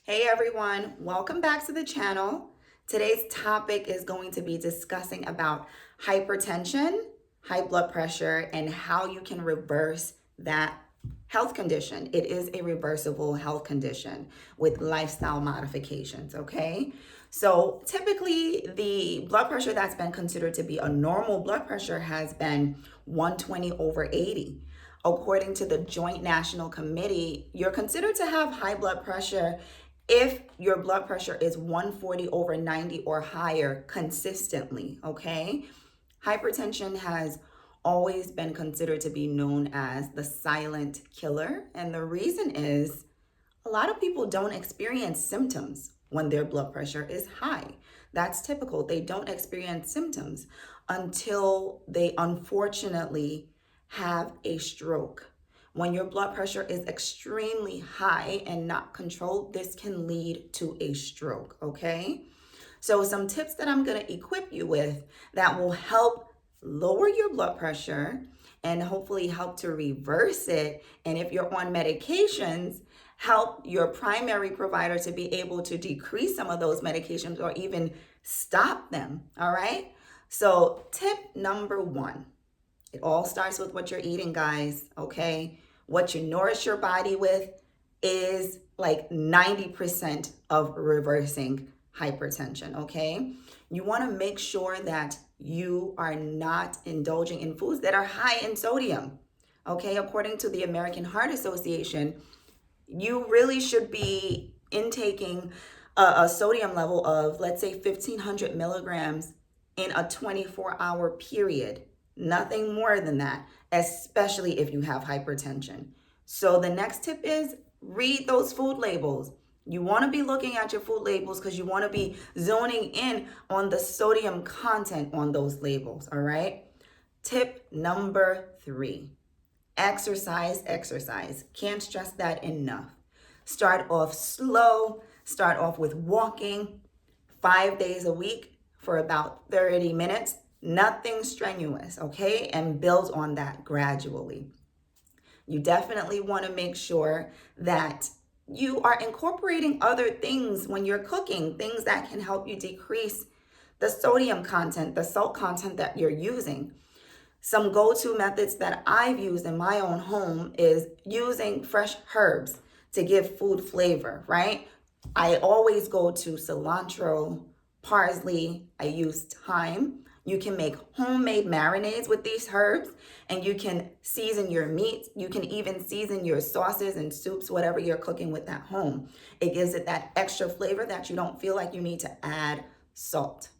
Hey everyone, welcome back to the channel. Today's topic is going to be discussing about hypertension, high blood pressure, and how you can reverse that health condition. It is a reversible health condition with lifestyle modifications, okay? So typically the blood pressure that's been considered to be a normal blood pressure has been 120/80. According to the Joint National Committee, you're considered to have high blood pressure if your blood pressure is 140/90 or higher consistently, okay? Hypertension has always been considered to be known as the silent killer. And the reason is a lot of people don't experience symptoms when their blood pressure is high. That's typical. They don't experience symptoms until they unfortunately have a stroke. When your blood pressure is extremely high and not controlled, this can lead to a stroke, okay? So some tips that I'm going to equip you with that will help lower your blood pressure and hopefully help to reverse it. And if you're on medications, help your primary provider to be able to decrease some of those medications or even stop them, all right? So tip number one, it all starts with what you're eating, guys, okay? What you nourish your body with is like 90% of reversing hypertension, okay? You want to make sure that you are not indulging in foods that are high in sodium, okay? According to the American Heart Association, you really should be intaking a sodium level of, let's say, 1,500 milligrams in a 24-hour period. Nothing more than that, especially if you have hypertension. So the next tip is read those food labels. You want to be looking at your food labels because you want to be zoning in on the sodium content on those labels, all right? Tip number 3, exercise, exercise. Can't stress that enough. Start off slow, start off with walking 5 days a week for about 30 minutes. Nothing strenuous, okay? And build on that gradually. You definitely want to make sure that you are incorporating other things when you're cooking, things that can help you decrease the sodium content, the salt content that you're using. Some go-to methods that I've used in my own home is using fresh herbs to give food flavor, right? I always go to cilantro, parsley, I use thyme. You can make homemade marinades with these herbs and you can season your meats. You can even season your sauces and soups, whatever you're cooking with at home. It gives it that extra flavor that you don't feel like you need to add salt.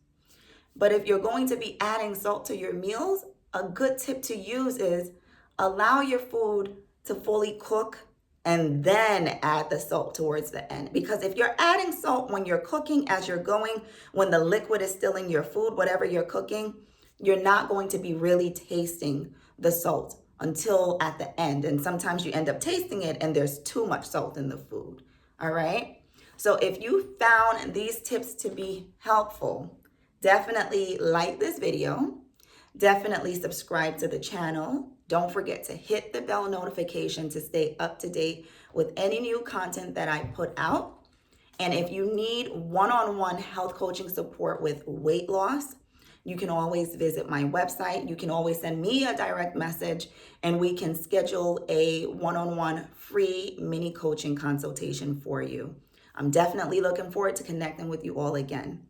But if you're going to be adding salt to your meals, a good tip to use is allow your food to fully cook and then add the salt towards the end. Because if you're adding salt when you're cooking, as you're going, when the liquid is still in your food, whatever you're cooking, you're not going to be really tasting the salt until at the end. And sometimes you end up tasting it and there's too much salt in the food. All right. So if you found these tips to be helpful, definitely like this video. Definitely subscribe to the channel. Don't forget to hit the bell notification to stay up to date with any new content that I put out. And if you need one-on-one health coaching support with weight loss, you can always visit my website. You can always send me a direct message and we can schedule a one-on-one free mini coaching consultation for you. I'm definitely looking forward to connecting with you all again.